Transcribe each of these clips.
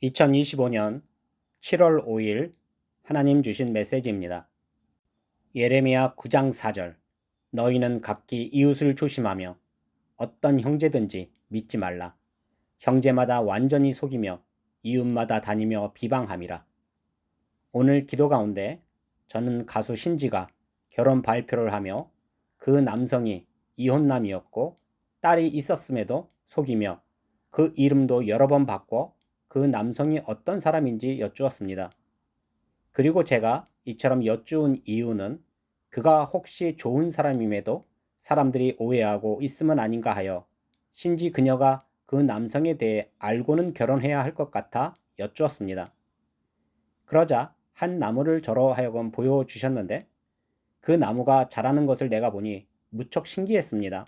2025년 7월 5일 하나님 주신 메시지입니다. 예레미야 9장 4절. 너희는 각기 이웃을 조심하며 어떤 형제든지 믿지 말라. 형제마다 완전히 속이며 이웃마다 다니며 비방함이라. 오늘 기도 가운데 저는 가수 신지가 결혼 발표를 하며 그 남성이 이혼남이었고 딸이 있었음에도 속이며 그 이름도 여러 번 바꿔 그 남성이 어떤 사람인지 여쭈었습니다. 그리고 제가 이처럼 여쭈은 이유는 그가 혹시 좋은 사람임에도 사람들이 오해하고 있으면 아닌가 하여 신지 그녀가 그 남성에 대해 알고는 결혼해야 할 것 같아 여쭈었습니다. 그러자 한 나무를 저로 하여금 보여주셨는데 그 나무가 자라는 것을 내가 보니 무척 신기했습니다.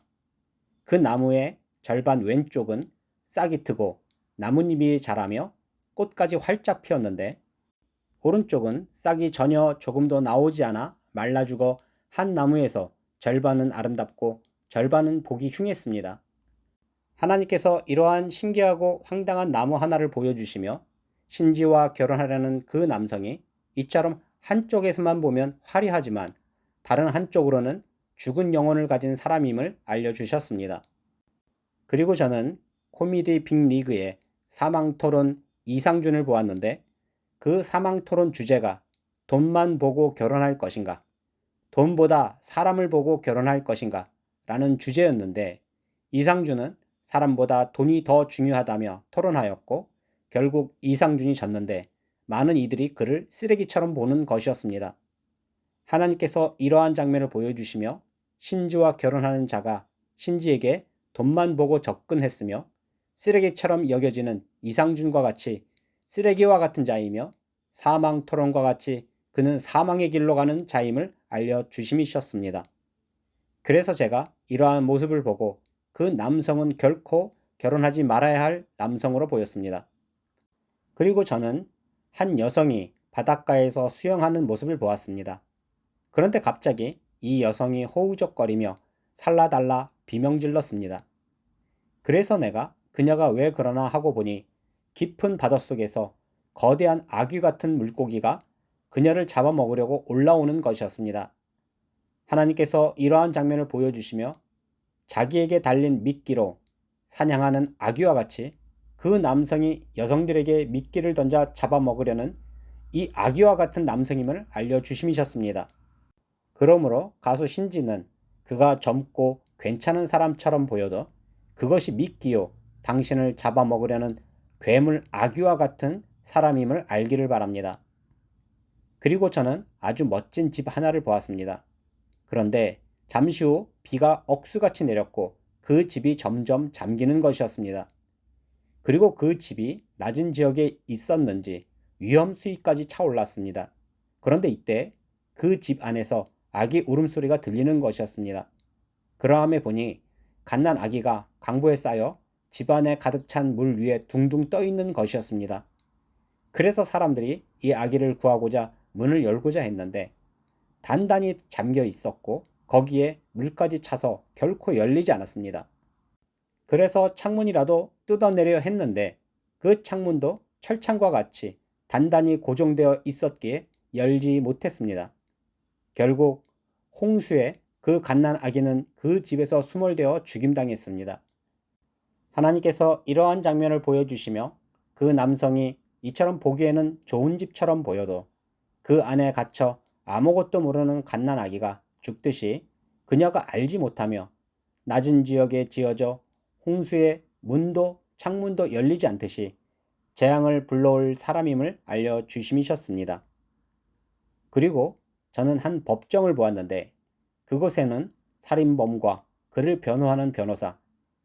그 나무의 절반 왼쪽은 싹이 트고 나뭇잎이 자라며 꽃까지 활짝 피었는데 오른쪽은 싹이 전혀 조금도 나오지 않아 말라 죽어 한 나무에서 절반은 아름답고 절반은 보기 흉했습니다. 하나님께서 이러한 신기하고 황당한 나무 하나를 보여주시며 신지와 결혼하려는 그 남성이 이처럼 한쪽에서만 보면 화려하지만 다른 한쪽으로는 죽은 영혼을 가진 사람임을 알려주셨습니다. 그리고 저는 코미디 빅리그의 사망토론 이상준을 보았는데 그 사망토론 주제가 돈만 보고 결혼할 것인가, 돈보다 사람을 보고 결혼할 것인가 라는 주제였는데 이상준은 사람보다 돈이 더 중요하다며 토론하였고 결국 이상준이 졌는데 많은 이들이 그를 쓰레기처럼 보는 것이었습니다. 하나님께서 이러한 장면을 보여주시며 신지와 결혼하는 자가 신지에게 돈만 보고 접근했으며 쓰레기처럼 여겨지는 이상준과 같이 쓰레기와 같은 자이며 사망 토론과 같이 그는 사망의 길로 가는 자임을 알려주심이셨습니다. 그래서 제가 이러한 모습을 보고 그 남성은 결코 결혼하지 말아야 할 남성으로 보였습니다. 그리고 저는 한 여성이 바닷가에서 수영하는 모습을 보았습니다. 그런데 갑자기 이 여성이 호우적거리며 살라달라 비명질렀습니다. 그래서 내가 그녀가 왜 그러나 하고 보니 깊은 바닷속에서 거대한 아귀 같은 물고기가 그녀를 잡아먹으려고 올라오는 것이었습니다. 하나님께서 이러한 장면을 보여주시며 자기에게 달린 미끼로 사냥하는 아귀와 같이 그 남성이 여성들에게 미끼를 던져 잡아먹으려는 이 아귀와 같은 남성임을 알려주심이셨습니다. 그러므로 가수 신지는 그가 젊고 괜찮은 사람처럼 보여도 그것이 미끼요 당신을 잡아먹으려는 괴물 아귀와 같은 사람임을 알기를 바랍니다. 그리고 저는 아주 멋진 집 하나를 보았습니다. 그런데 잠시 후 비가 억수같이 내렸고 그 집이 점점 잠기는 것이었습니다. 그리고 그 집이 낮은 지역에 있었는지 위험 수위까지 차올랐습니다. 그런데 이때 그 집 안에서 아기 울음소리가 들리는 것이었습니다. 그러함에 보니 갓난 아기가 강보에 쌓여 집안에 가득 찬 물 위에 둥둥 떠 있는 것이었습니다. 그래서 사람들이 이 아기를 구하고자 문을 열고자 했는데 단단히 잠겨 있었고 거기에 물까지 차서 결코 열리지 않았습니다. 그래서 창문이라도 뜯어내려 했는데 그 창문도 철창과 같이 단단히 고정되어 있었기에 열지 못했습니다. 결국 홍수에 그 갓난 아기는 그 집에서 수몰되어 죽임당했습니다. 하나님께서 이러한 장면을 보여주시며 그 남성이 이처럼 보기에는 좋은 집처럼 보여도 그 안에 갇혀 아무것도 모르는 갓난 아기가 죽듯이 그녀가 알지 못하며 낮은 지역에 지어져 홍수에 문도 창문도 열리지 않듯이 재앙을 불러올 사람임을 알려주심이셨습니다. 그리고 저는 한 법정을 보았는데 그곳에는 살인범과 그를 변호하는 변호사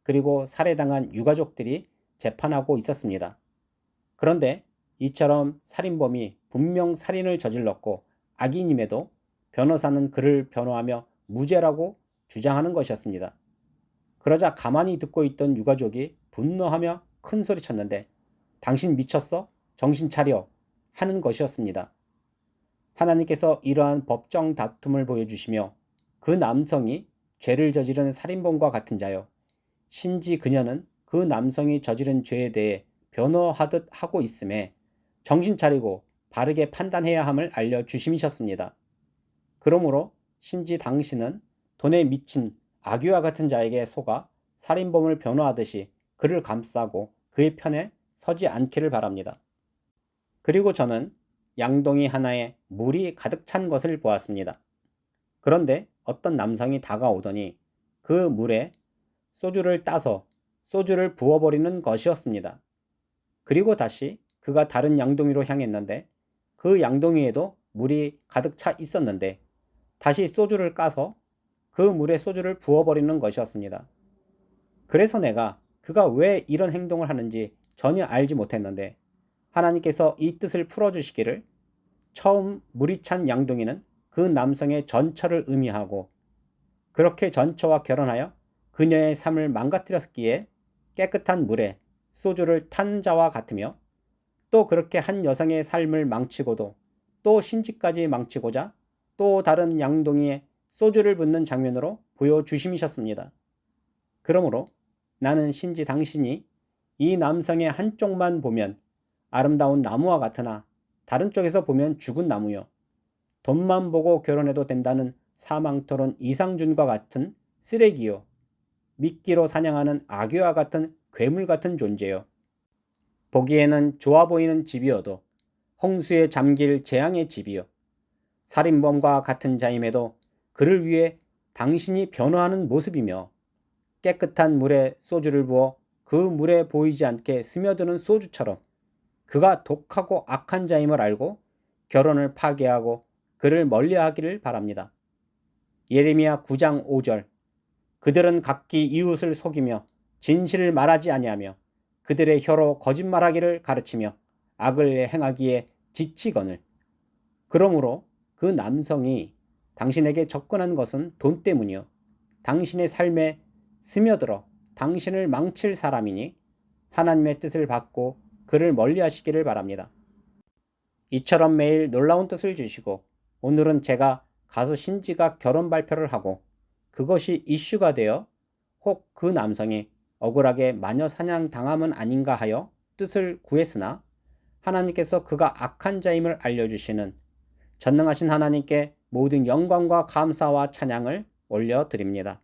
그리고 살해당한 유가족들이 재판하고 있었습니다. 그런데 이처럼 살인범이 분명 살인을 저질렀고 악인임에도 변호사는 그를 변호하며 무죄라고 주장하는 것이었습니다. 그러자 가만히 듣고 있던 유가족이 분노하며 큰 소리 쳤는데 당신 미쳤어? 정신 차려 하는 것이었습니다. 하나님께서 이러한 법정 다툼을 보여주시며 그 남성이 죄를 저지른 살인범과 같은 자요. 신지 그녀는 그 남성이 저지른 죄에 대해 변호하듯 하고 있음에 정신 차리고 바르게 판단해야 함을 알려주심이셨습니다. 그러므로 신지 당신은 돈에 미친 아귀와 같은 자에게 속아 살인범을 변호하듯이 그를 감싸고 그의 편에 서지 않기를 바랍니다. 그리고 저는 양동이 하나에 물이 가득 찬 것을 보았습니다. 그런데 어떤 남성이 다가오더니 그 물에 소주를 따서 소주를 부어버리는 것이었습니다. 그리고 다시 그가 다른 양동이로 향했는데 그 양동이에도 물이 가득 차 있었는데 다시 소주를 까서 그 물에 소주를 부어버리는 것이었습니다. 그래서 내가 그가 왜 이런 행동을 하는지 전혀 알지 못했는데 하나님께서 이 뜻을 풀어주시기를 처음 물이 찬 양동이는 그 남성의 전처를 의미하고 그렇게 전처와 결혼하여 그녀의 삶을 망가뜨렸기에 깨끗한 물에 소주를 탄 자와 같으며 또 그렇게 한 여성의 삶을 망치고도 또 신지까지 망치고자 또 다른 양동이에 소주를 붓는 장면으로 보여주심이셨습니다. 그러므로 나는 신지 당신이 이 남성의 한쪽만 보면 아름다운 나무와 같으나 다른 쪽에서 보면 죽은 나무요. 돈만 보고 결혼해도 된다는 사망토론 이상준과 같은 쓰레기요. 미끼로 사냥하는 아귀와 같은 괴물 같은 존재요. 보기에는 좋아 보이는 집이어도 홍수에 잠길 재앙의 집이요. 살인범과 같은 자임에도 그를 위해 당신이 변호하는 모습이며 깨끗한 물에 소주를 부어 그 물에 보이지 않게 스며드는 소주처럼 그가 독하고 악한 자임을 알고 결혼을 파괴하고 그를 멀리하기를 바랍니다. 예레미야 9장 5절 그들은 각기 이웃을 속이며 진실을 말하지 아니하며 그들의 혀로 거짓말하기를 가르치며 악을 행하기에 지치거늘. 그러므로 그 남성이 당신에게 접근한 것은 돈 때문이요. 당신의 삶에 스며들어 당신을 망칠 사람이니 하나님의 뜻을 받고 그를 멀리하시기를 바랍니다. 이처럼 매일 놀라운 뜻을 주시고 오늘은 제가 가수 신지가 결혼 발표를 하고 그것이 이슈가 되어 혹 그 남성이 억울하게 마녀 사냥 당함은 아닌가 하여 뜻을 구했으나 하나님께서 그가 악한 자임을 알려주시는 전능하신 하나님께 모든 영광과 감사와 찬양을 올려드립니다.